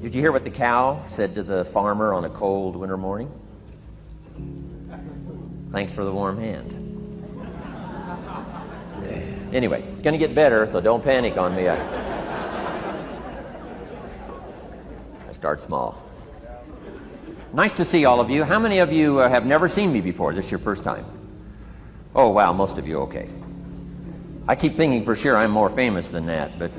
Did you hear what the cow said to the farmer on a cold winter morning? Thanks for the warm hand. Anyway, it's going to get better, so don't panic on me. I start small. Nice to see all of you. How many of you have never seen me before? This is your first time? Oh, wow, most of you, okay. I keep thinking for sure I'm more famous than that, but,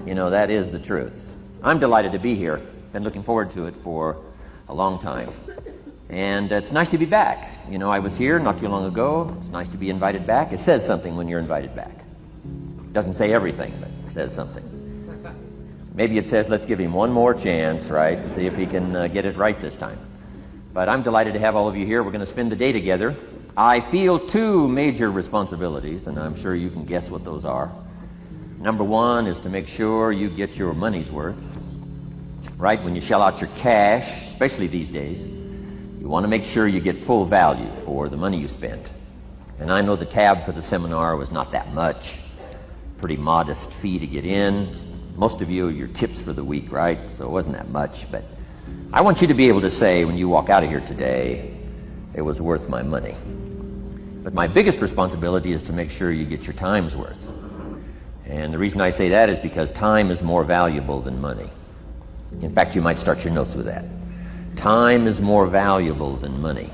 you know, that is the truth. I'm delighted to be here. Been looking forward to it for a long time. And it's nice to be back. You know, I was here not too long ago. It's nice to be invited back. It says something when you're invited back. It doesn't say everything, but it says something. Maybe it says, let's give him one more chance, right? See if he can get it right this time. But I'm delighted to have all of you here. We're going to spend the day together. I feel two major responsibilities, and I'm sure you can guess what those are. Number one is to make sure you get your money's worth, right? When you shell out your cash, especially these days, you want to make sure you get full value for the money you spent. And I know the tab for the seminar was not that much. Pretty modest fee to get in. Most of you, your tips for the week, right? So it wasn't that much, but I want you to be able to say when you walk out of here today, it was worth my money. But my biggest responsibility is to make sure you get your time's worth. And the reason I say that is because time is more valuable than money. In fact, you might start your notes with that. Time is more valuable than money.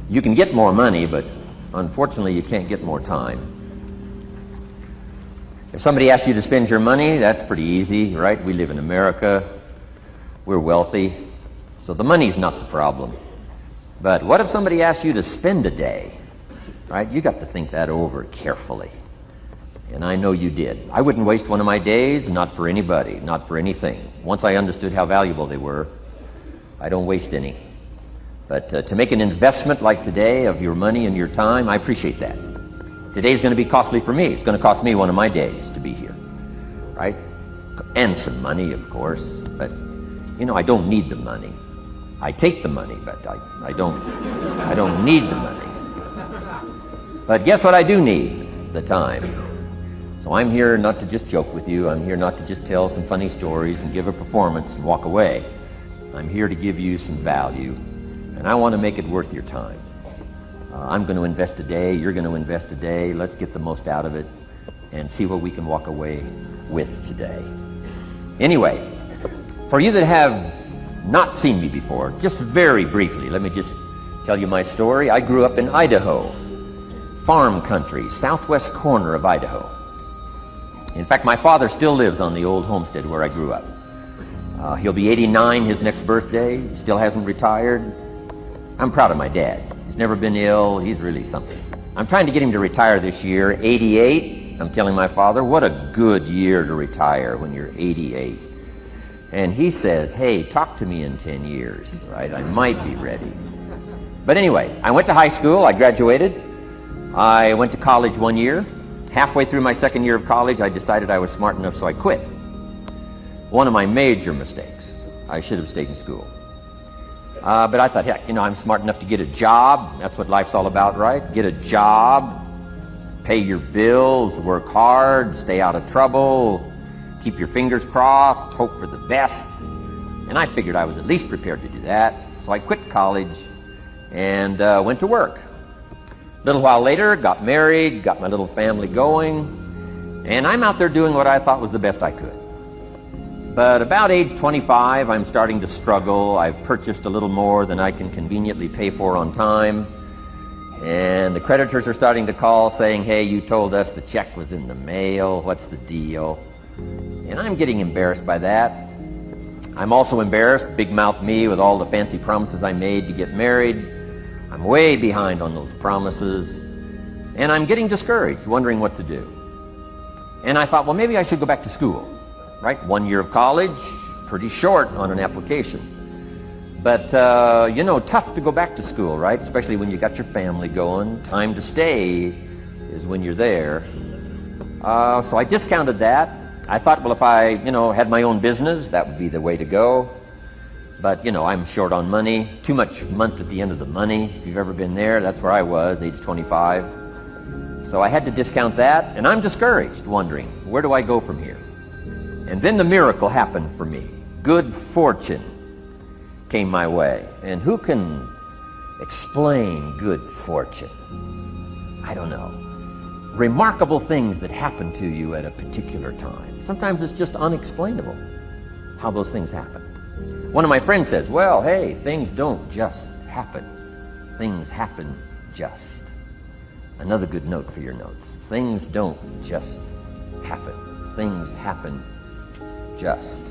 You can get more money, but unfortunately you can't get more time. If somebody asks you to spend your money, that's pretty easy, right? We live in America. We're wealthy. So the money's not the problem. But what if somebody asks you to spend a day, right? You got to think that over carefully. And I know you did. I wouldn't waste one of my days, not for anybody, not for anything. Once I understood how valuable they were, I don't waste any. But to make an investment like today of your money and your time, I appreciate that. Today's going to be costly for me. It's going to cost me one of my days to be here, right? And some money, of course. But, you know, I don't need the money. I take the money, but I don't need the money. But guess what I do need? The time. So I'm here not to just joke with you. I'm here not to just tell some funny stories and give a performance and walk away. I'm here to give you some value, and I want to make it worth your time. I'm going to invest a day. You're going to invest a day. Let's get the most out of it and see what we can walk away with today. Anyway, for you that have not seen me before, just very briefly, let me just tell you my story. I grew up in Idaho, farm country, southwest corner of Idaho. In fact, my father still lives on the old homestead where I grew up. He'll be 89 his next birthday, still hasn't retired. I'm proud of my dad. He's never been ill. He's really something. I'm trying to get him to retire this year, 88. I'm telling my father, what a good year to retire when you're 88. And he says, hey, talk to me in 10 years, right? I might be ready. But anyway, I went to high school. I graduated. I went to college 1 year. Halfway through my second year of college, I decided I was smart enough, so I quit. One of my major mistakes. I should have stayed in school. But I thought, heck, you know, I'm smart enough to get a job. That's what life's all about, right? Get a job, pay your bills, work hard, stay out of trouble, keep your fingers crossed, hope for the best. And I figured I was at least prepared to do that. So I quit college and went to work. A little while later, got married, got my little family going, and I'm out there doing what I thought was the best I could. But about age 25, I'm starting to struggle. I've purchased a little more than I can conveniently pay for on time. And the creditors are starting to call saying, hey, you told us the check was in the mail. What's the deal? And I'm getting embarrassed by that. I'm also embarrassed, big mouth me, with all the fancy promises I made to get married. I'm way behind on those promises. And I'm getting discouraged, wondering what to do. And I thought, well, maybe I should go back to school. Right? 1 year of college, pretty short on an application. But, you know, tough to go back to school, right? Especially when you got your family going. Time to stay is when you're there. So I discounted that. I thought, well, if I, you know, had my own business, that would be the way to go. But, you know, I'm short on money. Too much month at the end of the money. If you've ever been there, that's where I was, age 25. So I had to discount that, and I'm discouraged, wondering, where do I go from here? And then the miracle happened for me. Good fortune came my way. And who can explain good fortune? I don't know. Remarkable things that happen to you at a particular time. Sometimes it's just unexplainable how those things happen. One of my friends says, well, hey, things don't just happen. Things happen just. Another good note for your notes. Things don't just happen. Things happen just.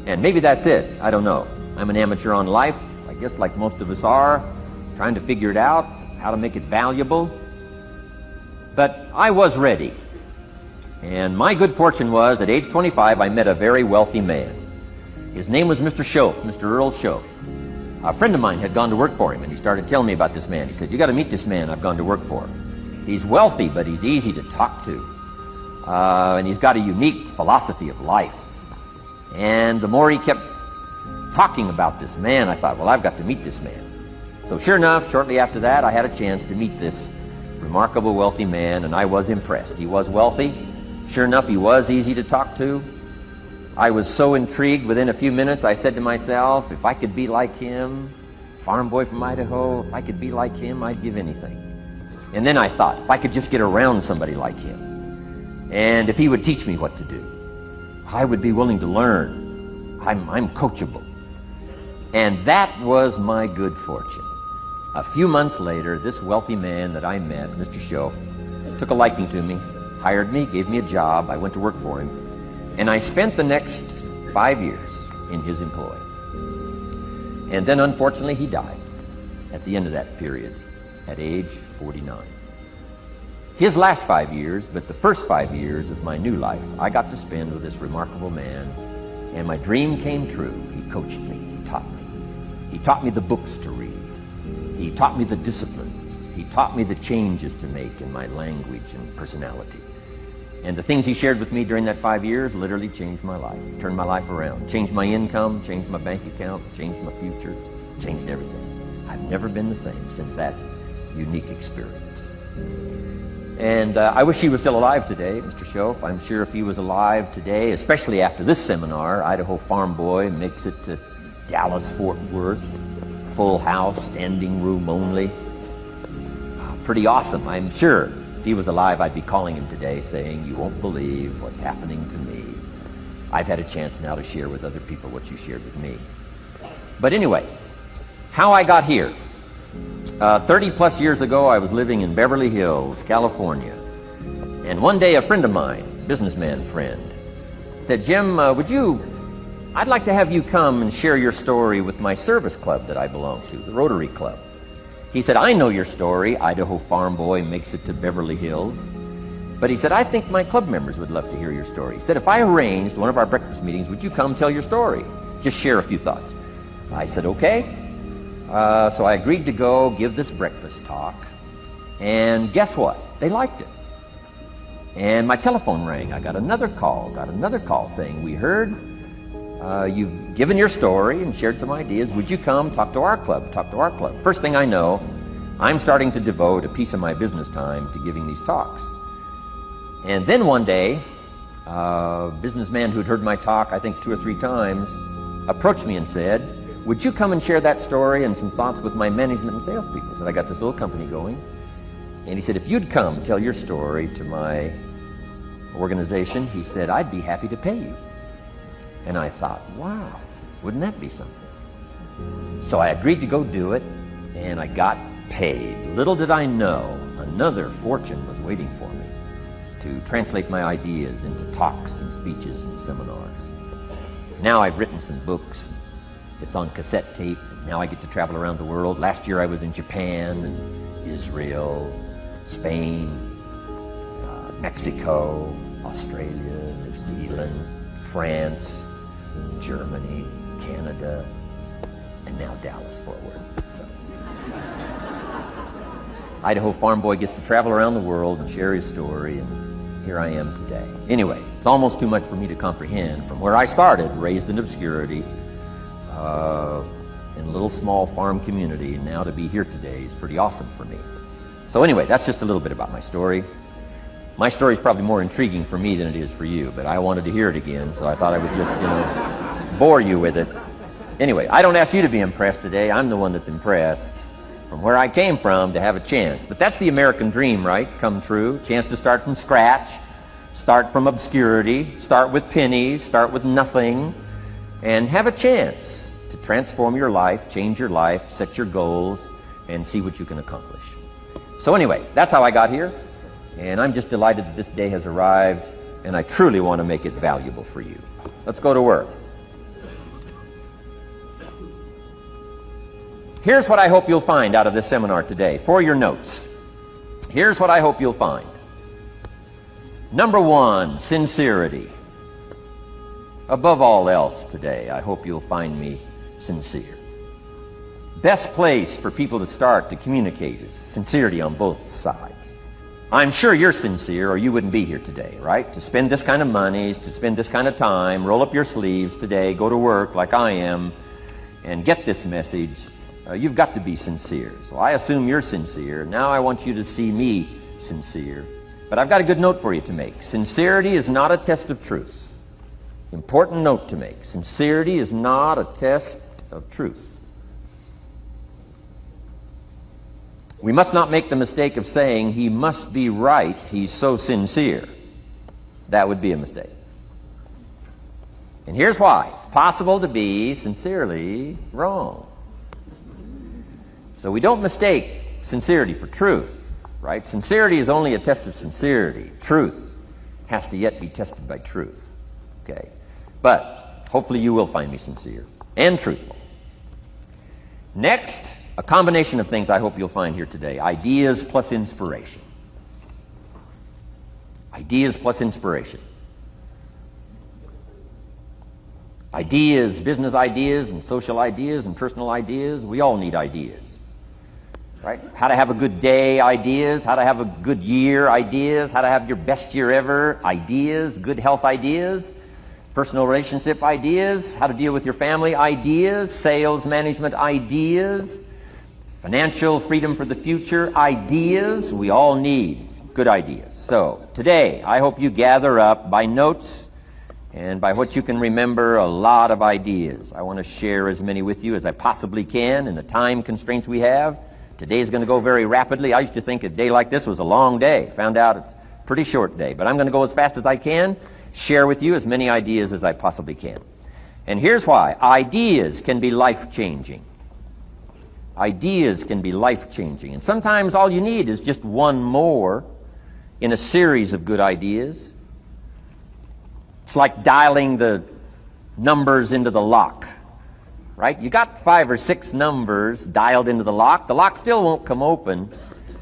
And maybe that's it. I don't know. I'm an amateur on life, I guess like most of us are, trying to figure it out, how to make it valuable. But I was ready. And my good fortune was, at age 25, I met a very wealthy man. His name was Mr. Schoaf, Mr. Earl Schoaf. A friend of mine had gone to work for him, and he started telling me about this man. He said, you got to meet this man I've gone to work for. He's wealthy, but he's easy to talk to. And he's got a unique philosophy of life. And the more he kept talking about this man, I thought, well, I've got to meet this man. So sure enough, shortly after that, I had a chance to meet this remarkable wealthy man, and I was impressed. He was wealthy. Sure enough, he was easy to talk to. I was so intrigued, within a few minutes, I said to myself, if I could be like him, farm boy from Idaho, if I could be like him, I'd give anything. And then I thought, if I could just get around somebody like him, and if he would teach me what to do, I would be willing to learn. I'm coachable. And that was my good fortune. A few months later, this wealthy man that I met, Mr. Schoaf, took a liking to me, hired me, gave me a job. I went to work for him. And I spent the next 5 years in his employ. And then, unfortunately, he died at the end of that period, at age 49. His last 5 years, but the first 5 years of my new life, I got to spend with this remarkable man, and my dream came true. He coached me, he taught me. He taught me the books to read. He taught me the disciplines. He taught me the changes to make in my language and personality. And the things he shared with me during that 5 years literally changed my life, turned my life around, changed my income, changed my bank account, changed my future, changed everything. I've never been the same since that unique experience. And I wish he was still alive today, Mr. Schoaf. I'm sure if he was alive today, especially after this seminar, Idaho Farm Boy makes it to Dallas-Fort Worth, full house, standing room only. Pretty awesome, I'm sure. If he was alive, I'd be calling him today saying, you won't believe what's happening to me. I've had a chance now to share with other people what you shared with me. But anyway, how I got here. 30 plus years ago, I was living in Beverly Hills, California. And one day, a friend of mine, businessman friend, said, Jim, I'd like to have you come and share your story with my service club that I belong to, the Rotary Club. He said, I know your story, Idaho Farm Boy makes it to Beverly Hills. But he said, I think my club members would love to hear your story. He said, if I arranged one of our breakfast meetings, would you come tell your story? Just share a few thoughts. I said, okay. So I agreed to go give this breakfast talk. And guess what? They liked it. And my telephone rang. I got another call saying, we heard you've given your story and shared some ideas. Would you come talk to our club? First thing I know, I'm starting to devote a piece of my business time to giving these talks. And then one day, a businessman who'd heard my talk, I think 2 or 3 times, approached me and said, would you come and share that story and some thoughts with my management and salespeople? I said, I got this little company going. And he said, if you'd come tell your story to my organization, he said, I'd be happy to pay you. And I thought, wow, wouldn't that be something? So I agreed to go do it, and I got paid. Little did I know, another fortune was waiting for me to translate my ideas into talks and speeches and seminars. Now I've written some books. It's on cassette tape. Now I get to travel around the world. Last year I was in Japan and Israel, Spain, Mexico, Australia, New Zealand, France, Germany, Canada, and now Dallas-Fort Worth. So. Idaho Farm Boy gets to travel around the world and share his story, and here I am today. Anyway, it's almost too much for me to comprehend. From where I started, raised in obscurity, in a little small farm community, and now to be here today is pretty awesome for me. So anyway, that's just a little bit about my story. My story is probably more intriguing for me than it is for you, but I wanted to hear it again, so I thought I would just, bore you with it. Anyway, I don't ask you to be impressed today. I'm the one that's impressed from where I came from to have a chance. But that's the American dream, right? Come true. Chance to start from scratch, start from obscurity, start with pennies, start with nothing, and have a chance to transform your life, change your life, set your goals, and see what you can accomplish. So anyway, that's how I got here. And I'm just delighted that this day has arrived, and I truly want to make it valuable for you. Let's go to work. Here's what I hope you'll find out of this seminar today for your notes. Here's what I hope you'll find. Number one, sincerity. Above all else today, I hope you'll find me sincere. Best place for people to start to communicate is sincerity on both sides. I'm sure you're sincere or you wouldn't be here today, right? To spend this kind of money, to spend this kind of time, roll up your sleeves today, go to work like I am, and get this message. You've got to be sincere. So I assume you're sincere. Now I want you to see me sincere. But I've got a good note for you to make. Sincerity is not a test of truth. Important note to make. Sincerity is not a test of truth. We must not make the mistake of saying he must be right, he's so sincere. That would be a mistake. And here's why. It's possible to be sincerely wrong. So we don't mistake sincerity for truth, right? Sincerity is only a test of sincerity. Truth has to yet be tested by truth. Okay? But hopefully you will find me sincere and truthful. Next, a combination of things I hope you'll find here today. Ideas plus inspiration. Ideas plus inspiration. Ideas, business ideas and social ideas and personal ideas, we all need ideas. Right? How to have a good day ideas, how to have a good year ideas, how to have your best year ever ideas, good health ideas, personal relationship ideas, how to deal with your family ideas, sales management ideas, financial freedom for the future ideas. We all need good ideas. So today, I hope you gather up by notes and by what you can remember a lot of ideas. I want to share as many with you as I possibly can in the time constraints we have. Today is going to go very rapidly. I used to think a day like this was a long day. Found out it's a pretty short day. But I'm going to go as fast as I can, share with you as many ideas as I possibly can. And here's why. Ideas can be life-changing. Ideas can be life-changing. And sometimes all you need is just one more in a series of good ideas. It's like dialing the numbers into the lock, right? You got 5 or 6 numbers dialed into the lock. The lock still won't come open,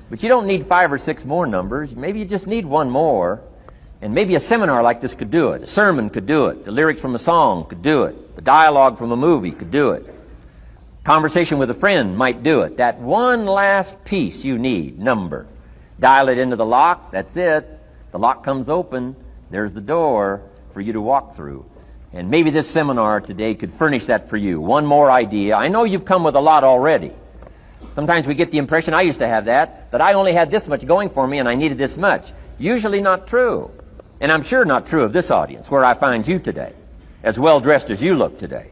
but you don't need 5 or 6 more numbers. Maybe you just need one more. And maybe a seminar like this could do it. A sermon could do it. The lyrics from a song could do it. The dialogue from a movie could do it. Conversation with a friend might do it. That one last piece you need, number. Dial it into the lock, that's it. The lock comes open, there's the door for you to walk through. And maybe this seminar today could furnish that for you. One more idea. I know you've come with a lot already. Sometimes we get the impression, I used to have that I only had this much going for me and I needed this much. Usually not true. And I'm sure not true of this audience, where I find you today, as well-dressed as you look today.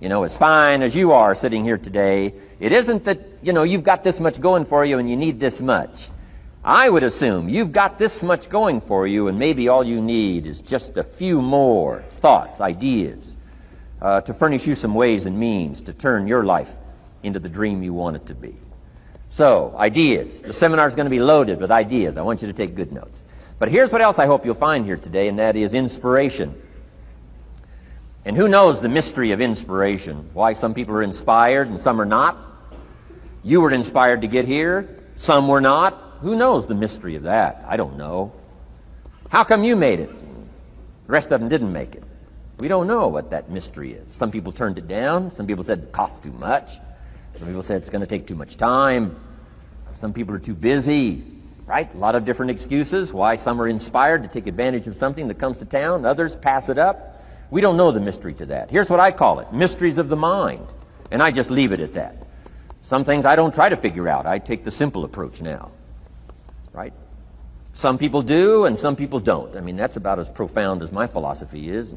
As fine as you are sitting here today, it isn't that, you've got this much going for you and you need this much. I would assume you've got this much going for you and maybe all you need is just a few more thoughts, ideas, to furnish you some ways and means to turn your life into the dream you want it to be. So, ideas. The seminar is going to be loaded with ideas. I want you to take good notes. But here's what else I hope you'll find here today, and that is inspiration. And who knows the mystery of inspiration? Why some people are inspired and some are not? You were inspired to get here. Some were not. Who knows the mystery of that? I don't know. How come you made it? The rest of them didn't make it. We don't know what that mystery is. Some people turned it down. Some people said it costs too much. Some people said it's going to take too much time. Some people are too busy. Right? A lot of different excuses why some are inspired to take advantage of something that comes to town. Others pass it up. We don't know the mystery to that. Here's what I call it. Mysteries of the mind. And I just leave it at that. Some things I don't try to figure out. I take the simple approach now. Right? Some people do and some people don't. I mean, that's about as profound as my philosophy is.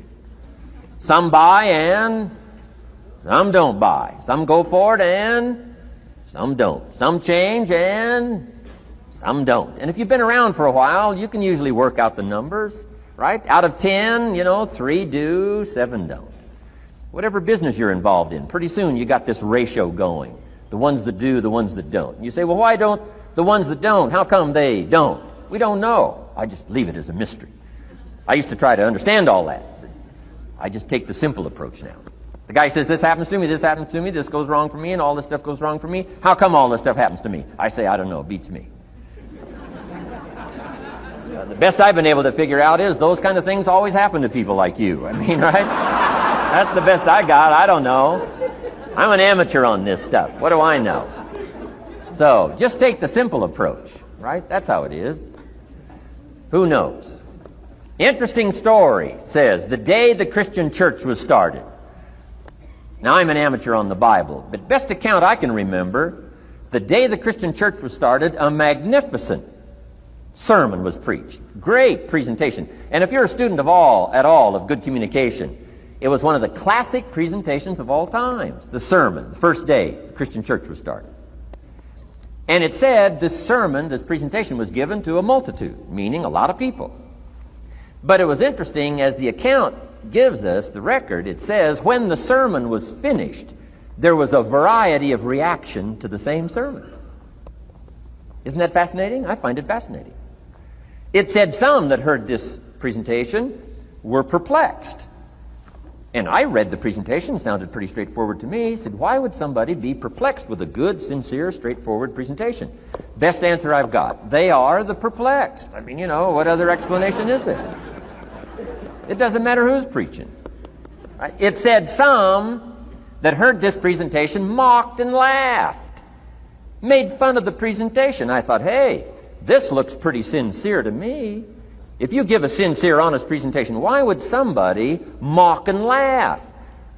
Some buy and some don't buy. Some go for it and some don't. Some change and some don't. And if you've been around for a while, you can usually work out the numbers, right? Out of 10, 3 do, 7 don't. Whatever business you're involved in, pretty soon you got this ratio going. The ones that do, the ones that don't. And you say, well, why don't the ones that don't, how come they don't? We don't know. I just leave it as a mystery. I used to try to understand all that. I just take the simple approach now. The guy says, this happens to me, this goes wrong for me, and all this stuff goes wrong for me. How come all this stuff happens to me? I say, I don't know, beats me. The best I've been able to figure out is those kind of things always happen to people like you. I mean, right? That's the best I got. I don't know. I'm an amateur on this stuff. What do I know? So, just take the simple approach, right? That's how it is. Who knows? Interesting story says, the day the Christian church was started. Now, I'm an amateur on the Bible, but best account I can remember, the day the Christian church was started, a magnificent sermon was preached. Great presentation. And if you're a student at all of good communication, it was one of the classic presentations of all times. The sermon, the first day the Christian church was started. And it said this sermon, this presentation was given to a multitude, meaning a lot of people. But it was interesting, as the account gives us, the record, it says, when the sermon was finished, there was a variety of reaction to the same sermon. Isn't that fascinating? I find it fascinating. It said some that heard this presentation were perplexed. And I read the presentation, it sounded pretty straightforward to me. Said, why would somebody be perplexed with a good, sincere, straightforward presentation? Best answer I've got. They are the perplexed. I mean, what other explanation is there? It doesn't matter who's preaching. Right? It said some that heard this presentation mocked and laughed, made fun of the presentation. I thought, hey, this looks pretty sincere to me. If you give a sincere, honest presentation, why would somebody mock and laugh?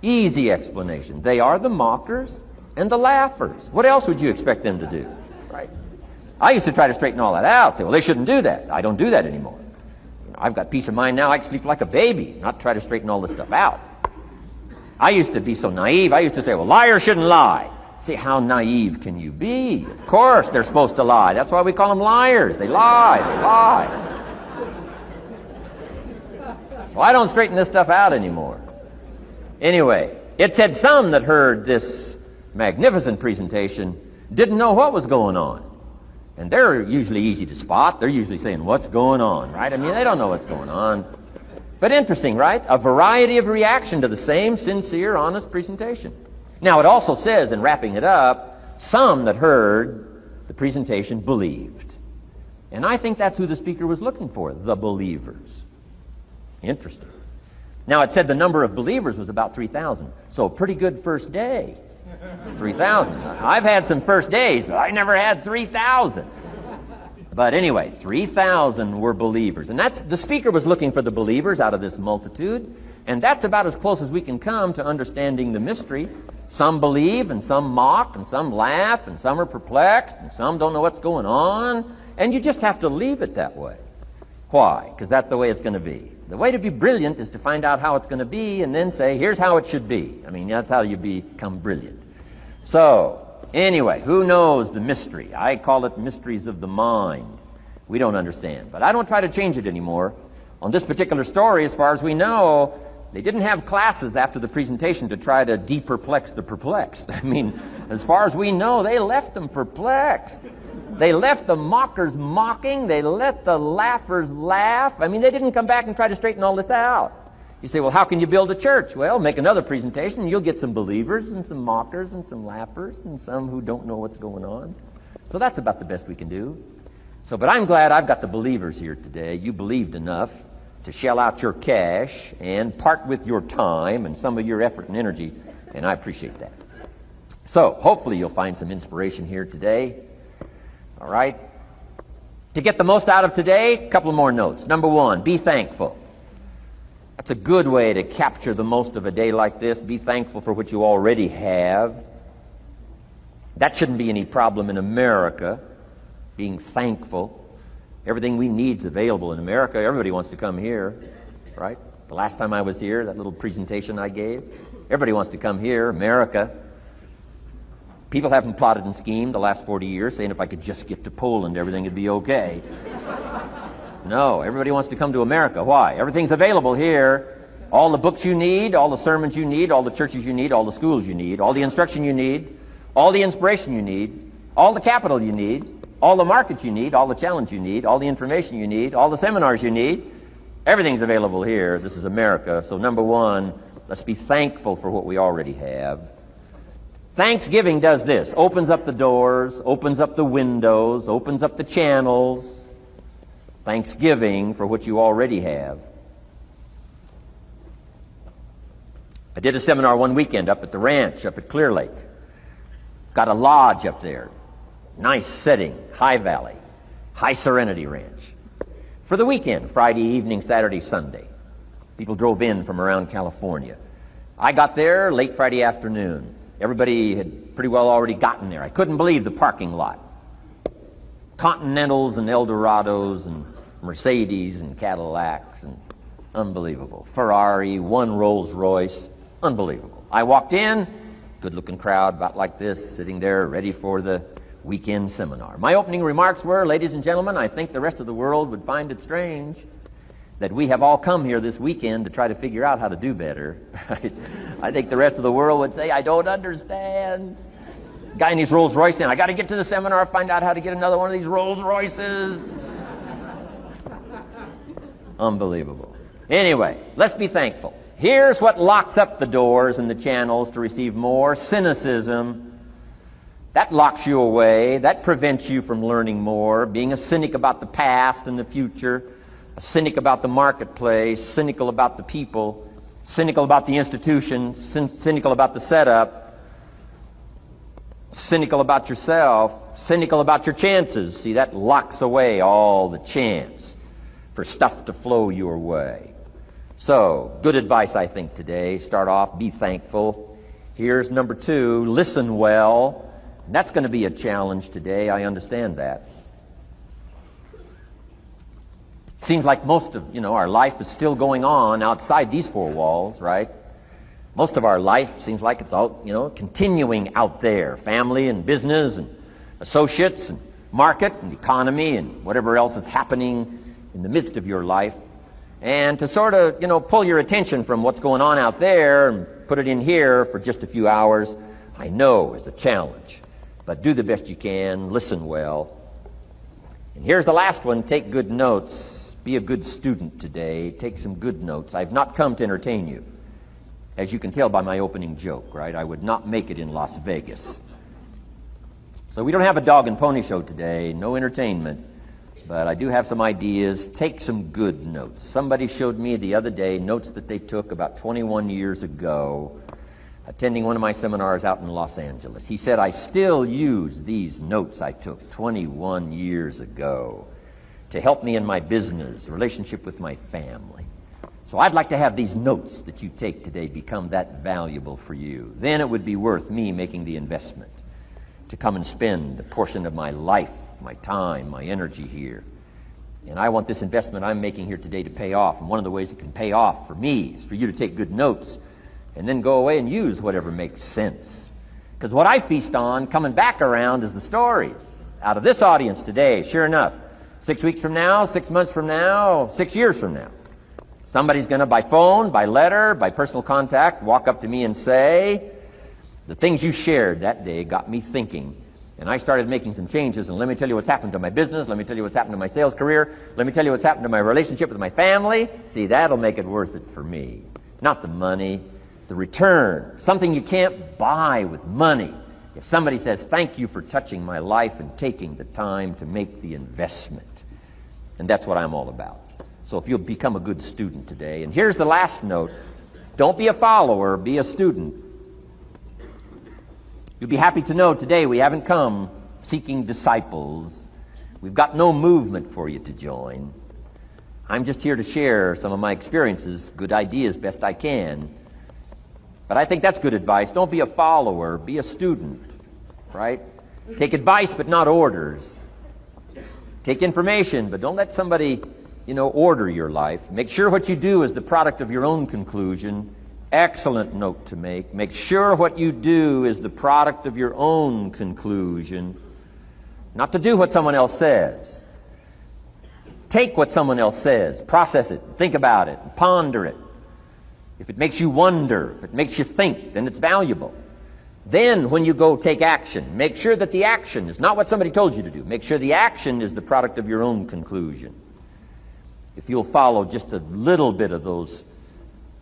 Easy explanation. They are the mockers and the laughers. What else would you expect them to do? Right? I used to try to straighten all that out. Say, well, they shouldn't do that. I don't do that anymore. I've got peace of mind now. I can sleep like a baby, not try to straighten all this stuff out. I used to be so naive. I used to say, well, liars shouldn't lie. See, how naive can you be? Of course they're supposed to lie. That's why we call them liars. They lie. They lie. So I don't straighten this stuff out anymore. Anyway, it said some that heard this magnificent presentation didn't know what was going on. And they're usually easy to spot. They're usually saying, what's going on, right? I mean, they don't know what's going on. But interesting, right? A variety of reaction to the same sincere, honest presentation. Now, it also says, in wrapping it up, some that heard the presentation believed. And I think that's who the speaker was looking for, the believers. Interesting. Now, it said the number of believers was about 3,000. So, pretty good first day. 3,000. I've had some first days, but I never had 3,000. But anyway, 3,000 were believers. And the speaker was looking for the believers out of this multitude. And that's about as close as we can come to understanding the mystery. Some believe, and some mock, and some laugh, and some are perplexed, and some don't know what's going on. And you just have to leave it that way. Why? Because that's the way it's going to be. The way to be brilliant is to find out how it's going to be and then say, here's how it should be. I mean, that's how you become brilliant. So, anyway, who knows the mystery? I call it mysteries of the mind. We don't understand. But I don't try to change it anymore. On this particular story, as far as we know, they didn't have classes after the presentation to try to de-perplex the perplexed. I mean, as far as we know, they left them perplexed. They left the mockers mocking. They let the laughers laugh. I mean, they didn't come back and try to straighten all this out. You say, well, how can you build a church? Well, make another presentation, and you'll get some believers and some mockers and some laughers and some who don't know what's going on. So that's about the best we can do. So, but I'm glad I've got the believers here today. You believed enough to shell out your cash and part with your time and some of your effort and energy, and I appreciate that. So, hopefully you'll find some inspiration here today. All right? To get the most out of today, a couple more notes. Number one, be thankful. That's a good way to capture the most of a day like this. Be thankful for what you already have. That shouldn't be any problem in America, being thankful. Everything we need is available in America. Everybody wants to come here, right? The last time I was here, that little presentation I gave, everybody wants to come here, America. People haven't plotted and schemed the last 40 years saying if I could just get to Poland, everything would be okay. No, everybody wants to come to America. Why? Everything's available here. All the books you need, all the sermons you need, all the churches you need, all the schools you need, all the instruction you need, all the inspiration you need, all the capital you need, all the markets you need, all the challenge you need, all the information you need, all the seminars you need. Everything's available here. This is America. So number one, let's be thankful for what we already have. Thanksgiving does this. Opens up the doors, opens up the windows, opens up the channels. Thanksgiving for what you already have. I did a seminar one weekend up at the ranch, up at Clear Lake. Got a lodge up there. Nice setting, high valley, high serenity ranch. For the weekend, Friday evening, Saturday, Sunday. People drove in from around California. I got there late Friday afternoon. Everybody had pretty well already gotten there. I couldn't believe the parking lot. Continentals and Eldorados and Mercedes and Cadillacs and unbelievable. Ferrari, one Rolls Royce, unbelievable. I walked in, good-looking crowd about like this, sitting there ready for the weekend seminar. My opening remarks were, ladies and gentlemen, I think the rest of the world would find it strange that we have all come here this weekend to try to figure out how to do better. Right? I think the rest of the world would say, I don't understand. Guy in his Rolls Royce saying, I got to get to the seminar, find out how to get another one of these Rolls Royces. Unbelievable. Anyway, let's be thankful. Here's what locks up the doors and the channels to receive more: cynicism. That locks you away. That prevents you from learning more. Being a cynic about the past and the future, a cynic about the marketplace, cynical about the people, cynical about the institutions, cynical about the setup, cynical about yourself, cynical about your chances. See, that locks away all the chance for stuff to flow your way. So, good advice, I think, today. Start off, be thankful. Here's number two, listen well. That's going to be a challenge today. I understand that. Seems like most of, our life is still going on outside these four walls, right? Most of our life seems like it's all, continuing out there. Family and business and associates and market and economy and whatever else is happening in the midst of your life. And to sort of, pull your attention from what's going on out there and put it in here for just a few hours, I know is a challenge. But do the best you can, listen well. And here's the last one, take good notes. Be a good student today. Take some good notes. I've not come to entertain you. As you can tell by my opening joke, right? I would not make it in Las Vegas. So we don't have a dog and pony show today, no entertainment. But I do have some ideas. Take some good notes. Somebody showed me the other day notes that they took about 21 years ago, attending one of my seminars out in Los Angeles. He said, I still use these notes I took 21 years ago to help me in my business, relationship with my family. So I'd like to have these notes that you take today become that valuable for you. Then it would be worth me making the investment to come and spend a portion of my life, my time, my energy here. And I want this investment I'm making here today to pay off. And one of the ways it can pay off for me is for you to take good notes and then go away and use whatever makes sense. Because what I feast on coming back around is the stories out of this audience today. Sure enough, 6 weeks from now, 6 months from now, 6 years from now, somebody's going to, by phone, by letter, by personal contact, walk up to me and say, the things you shared that day got me thinking. And I started making some changes, and let me tell you what's happened to my business, let me tell you what's happened to my sales career, let me tell you what's happened to my relationship with my family. See, that'll make it worth it for me. Not the money, the return. Something you can't buy with money. If somebody says, thank you for touching my life and taking the time to make the investment. And that's what I'm all about. So if you'll become a good student today. And here's the last note. Don't be a follower, be a student. You'll be happy to know today we haven't come seeking disciples. We've got no movement for you to join. I'm just here to share some of my experiences, good ideas, best I can. But I think that's good advice. Don't be a follower, be a student, right? Take advice but not orders. Take information, but don't let somebody, order your life. Make sure what you do is the product of your own conclusion. Excellent note to make. Make sure what you do is the product of your own conclusion. Not to do what someone else says. Take what someone else says, process it, think about it, ponder it. If it makes you wonder, if it makes you think, then it's valuable. Then when you go take action, make sure that the action is not what somebody told you to do. Make sure the action is the product of your own conclusion. If you'll follow just a little bit of those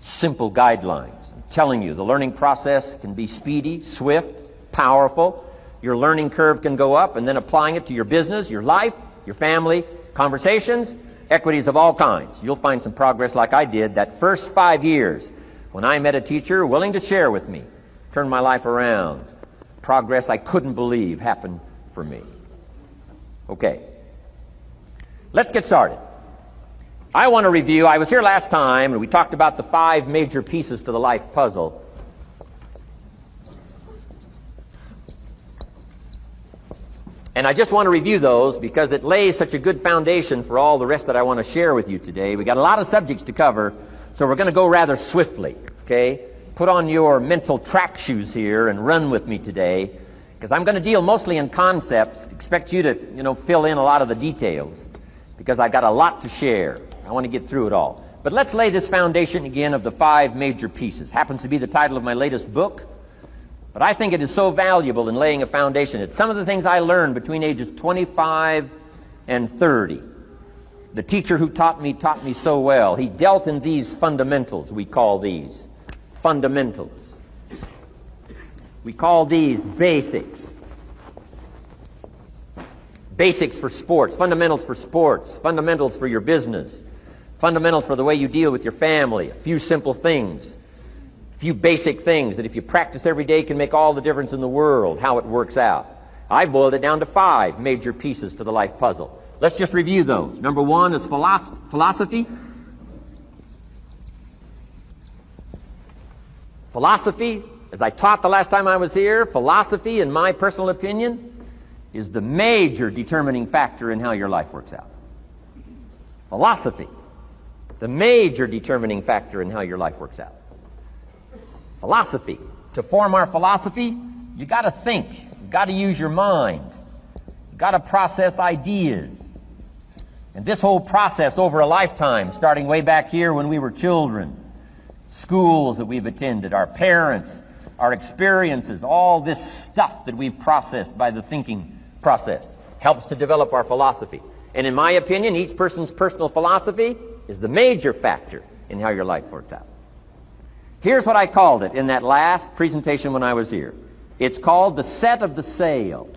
simple guidelines, I'm telling you, the learning process can be speedy, swift, powerful. Your learning curve can go up, and then applying it to your business, your life, your family, conversations, equities of all kinds. You'll find some progress like I did that first 5 years when I met a teacher willing to share with me, turn my life around. Progress I couldn't believe happened for me. Okay, let's get started. I want to review, I was here last time and we talked about the 5 major pieces to the life puzzle. And I just want to review those because it lays such a good foundation for all the rest that I want to share with you today. We got a lot of subjects to cover, so we're going to go rather swiftly, okay? Put on your mental track shoes here and run with me today, because I'm going to deal mostly in concepts. Expect you to, fill in a lot of the details, because I've got a lot to share. I want to get through it all. But let's lay this foundation again of the 5 major pieces. Happens to be the title of my latest book, but I think it is so valuable in laying a foundation. It's some of the things I learned between ages 25 and 30. The teacher who taught me so well. He dealt in these fundamentals, we call these. Fundamentals. We call these basics. Basics for sports, fundamentals for sports, fundamentals for your business, fundamentals for the way you deal with your family, a few simple things, a few basic things that if you practice every day can make all the difference in the world, how it works out. I boiled it down to 5 major pieces to the life puzzle. Let's just review those. Number 1 is philosophy. Philosophy, as I taught the last time I was here, philosophy, in my personal opinion, is the major determining factor in how your life works out. Philosophy, the major determining factor in how your life works out. Philosophy. To form our philosophy, you got to think. You got to use your mind. You got to process ideas. And this whole process over a lifetime, starting way back here when we were children, schools that we've attended, our parents, our experiences, all this stuff that we've processed by the thinking process helps to develop our philosophy. And in my opinion, each person's personal philosophy is the major factor in how your life works out. Here's what I called it in that last presentation when I was here. It's called the set of the sail.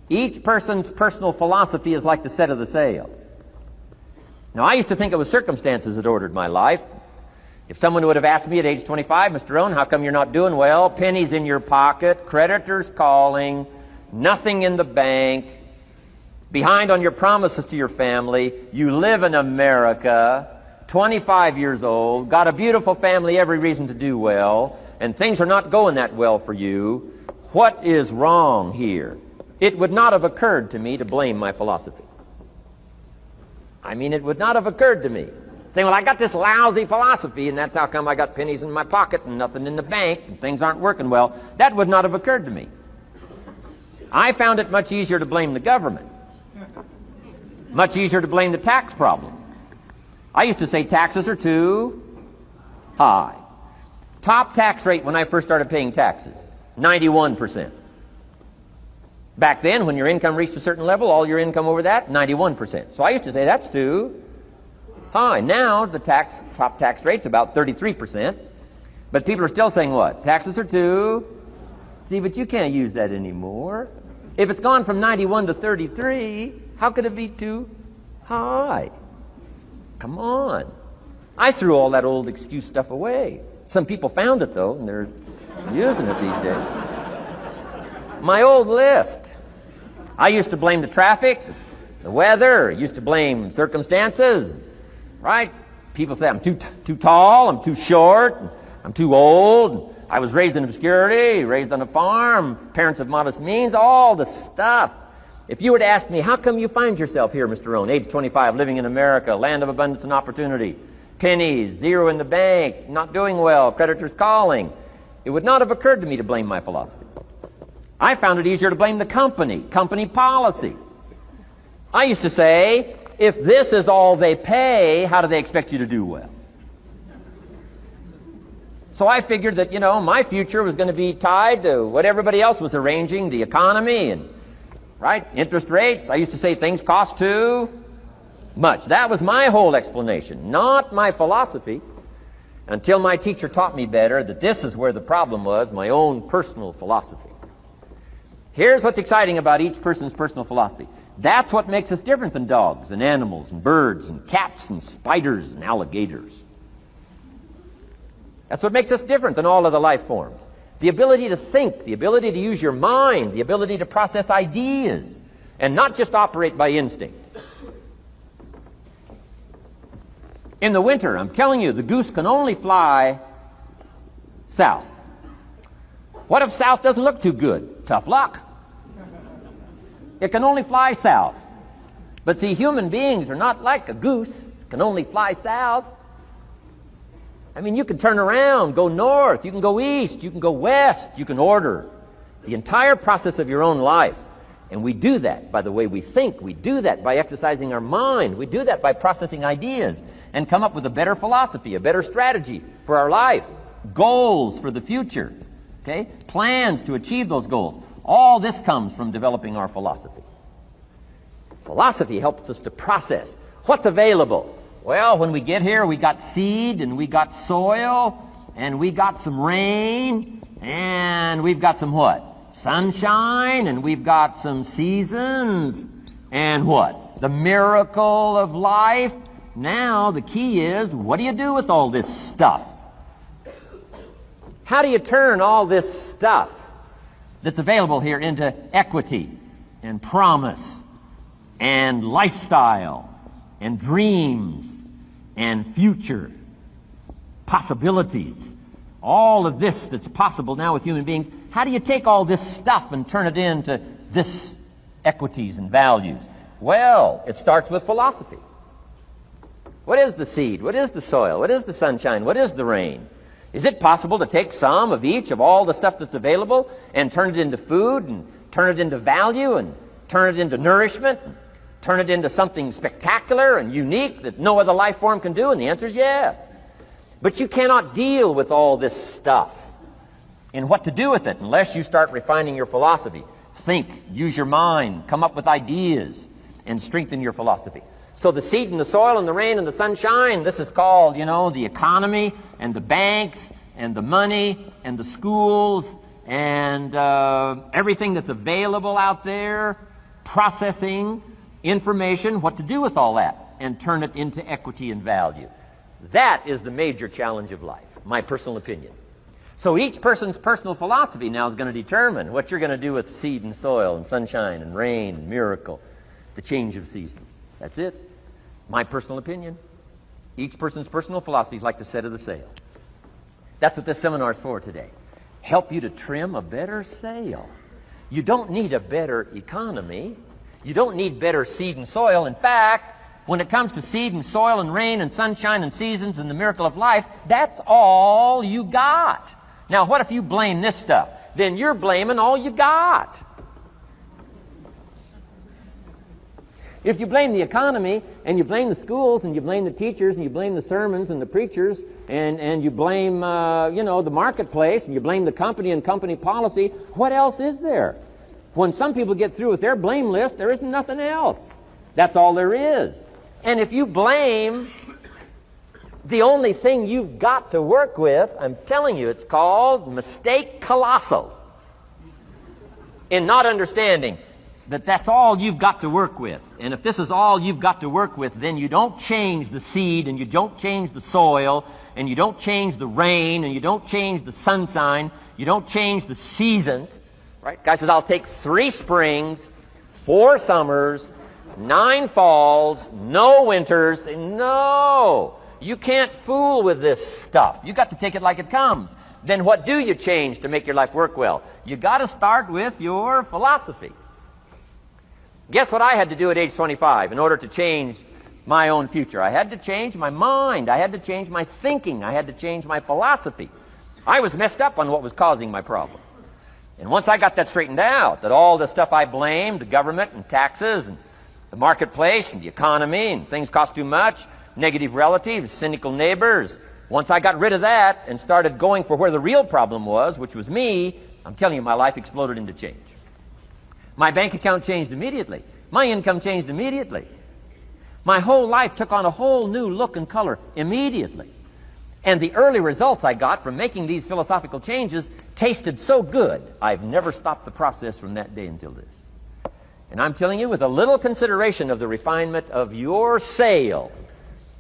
Each person's personal philosophy is like the set of the sail. Now, I used to think it was circumstances that ordered my life. If someone would have asked me at age 25, Mr. Rohn, how come you're not doing well? Pennies in your pocket, creditors calling, nothing in the bank, behind on your promises to your family, you live in America, 25 years old, got a beautiful family, every reason to do well, and things are not going that well for you. What is wrong here? It would not have occurred to me to blame my philosophy. It would not have occurred to me. Saying, well, I got this lousy philosophy, and that's how come I got pennies in my pocket and nothing in the bank, and things aren't working well. That would not have occurred to me. I found it much easier to blame the government. Much easier to blame the tax problem. I used to say taxes are too high. Top tax rate when I first started paying taxes, 91%. Back then, when your income reached a certain level, all your income over that, 91%. So I used to say that's too high. Now the top tax rate's about 33%. But people are still saying what? Taxes are too. See, but you can't use that anymore. If it's gone from 91 to 33, how could it be too high? Come on. I threw all that old excuse stuff away. Some people found it, though, and they're using it these days. My old list. I used to blame the traffic, the weather, used to blame circumstances, right? People say I'm too tall, I'm too short, I'm too old, I was raised in obscurity, raised on a farm, parents of modest means, all the stuff. If you were to ask me, how come you find yourself here, Mr. Rohn, age 25, living in America, land of abundance and opportunity, pennies, zero in the bank, not doing well, creditors calling, it would not have occurred to me to blame my philosophy. I found it easier to blame the company policy. I used to say, if this is all they pay, how do they expect you to do well? So I figured that, my future was going to be tied to what everybody else was arranging, the economy and, interest rates. I used to say things cost too much. That was my whole explanation, not my philosophy, until my teacher taught me better that this is where the problem was, my own personal philosophy. Here's what's exciting about each person's personal philosophy. That's what makes us different than dogs and animals and birds and cats and spiders and alligators. That's what makes us different than all other life forms. The ability to think, the ability to use your mind, the ability to process ideas, and not just operate by instinct. In the winter, I'm telling you, the goose can only fly south. What if south doesn't look too good? Tough luck. It can only fly south. But see, human beings are not like a goose, can only fly south. I mean, you can turn around, go north, you can go east, you can go west, you can order the entire process of your own life. And we do that by the way we think. We do that by exercising our mind. We do that by processing ideas and come up with a better philosophy, a better strategy for our life, goals for the future, okay? Plans to achieve those goals. All this comes from developing our philosophy. Philosophy helps us to process what's available. Well, when we get here, we got seed, and we got soil, and we got some rain, and we've got some what? Sunshine, and we've got some seasons, and what? The miracle of life. Now, the key is, what do you do with all this stuff? How do you turn all this stuff that's available here into equity and promise and lifestyle and dreams and future possibilities? All of this that's possible now with human beings, how do you take all this stuff and turn it into this equities and values? Well, it starts with philosophy. What is the seed? What is the soil? What is the sunshine? What is the rain? Is it possible to take some of each of all the stuff that's available and turn it into food and turn it into value and turn it into nourishment and turn it into something spectacular and unique that no other life form can do? And the answer is yes. But you cannot deal with all this stuff and what to do with it unless you start refining your philosophy. Think, use your mind, come up with ideas, and strengthen your philosophy. So the seed and the soil and the rain and the sunshine, this is called, the economy and the banks and the money and the schools and everything that's available out there, processing information, what to do with all that, and turn it into equity and value. That is the major challenge of life, my personal opinion. So each person's personal philosophy now is going to determine what you're going to do with seed and soil and sunshine and rain and miracle, the change of seasons. That's it. My personal opinion. Each person's personal philosophy is like the set of the sail. That's what this seminar is for today. Help you to trim a better sail. You don't need a better economy. You don't need better seed and soil. In fact, when it comes to seed and soil and rain and sunshine and seasons and the miracle of life, that's all you got. Now, what if you blame this stuff? Then you're blaming all you got. If you blame the economy, and you blame the schools, and you blame the teachers, and you blame the sermons and the preachers, and you blame, the marketplace, and you blame the company and company policy, what else is there? When some people get through with their blame list, there isn't nothing else. That's all there is. And if you blame the only thing you've got to work with, I'm telling you, it's called mistake colossal. In not understanding that that's all you've got to work with. And if this is all you've got to work with, then you don't change the seed, and you don't change the soil, and you don't change the rain, and you don't change the sunshine, you don't change the seasons. Right? Guy says, I'll take 3 springs, 4 summers, 9 falls, no winters. No! You can't fool with this stuff. You got to take it like it comes. Then what do you change to make your life work well? You got to start with your philosophy. Guess what I had to do at age 25 in order to change my own future? I had to change my mind. I had to change my thinking. I had to change my philosophy. I was messed up on what was causing my problem. And once I got that straightened out, that all the stuff I blamed, the government and taxes and the marketplace and the economy and things cost too much, negative relatives, cynical neighbors, once I got rid of that and started going for where the real problem was, which was me, I'm telling you, my life exploded into change. My bank account changed immediately. My income changed immediately. My whole life took on a whole new look and color immediately. And the early results I got from making these philosophical changes tasted so good, I've never stopped the process from that day until this. And I'm telling you, with a little consideration of the refinement of your sail,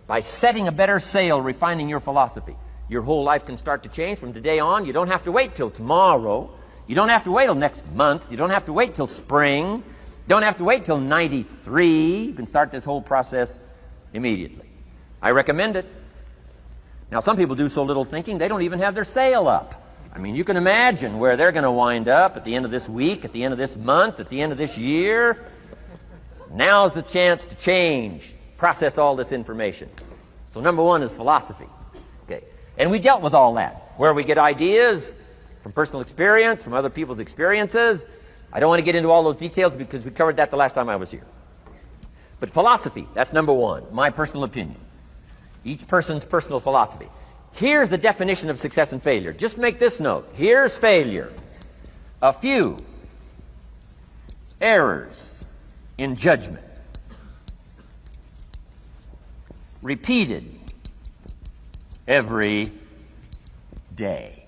by setting a better sail, refining your philosophy, your whole life can start to change from today on. You don't have to wait till tomorrow. You don't have to wait till next month. You don't have to wait till spring. You don't have to wait till 93. You can start this whole process immediately. I recommend it. Now, some people do so little thinking, they don't even have their sail up. I mean, you can imagine where they're going to wind up at the end of this week, at the end of this month, at the end of this year. Now's the chance to change, process all this information. So number one is philosophy. Okay. And we dealt with all that, where we get ideas from personal experience, from other people's experiences. I don't want to get into all those details because we covered that the last time I was here. But philosophy, that's number one, my personal opinion. Each person's personal philosophy. Here's the definition of success and failure. Just make this note. Here's failure. A few errors in judgment, repeated every day.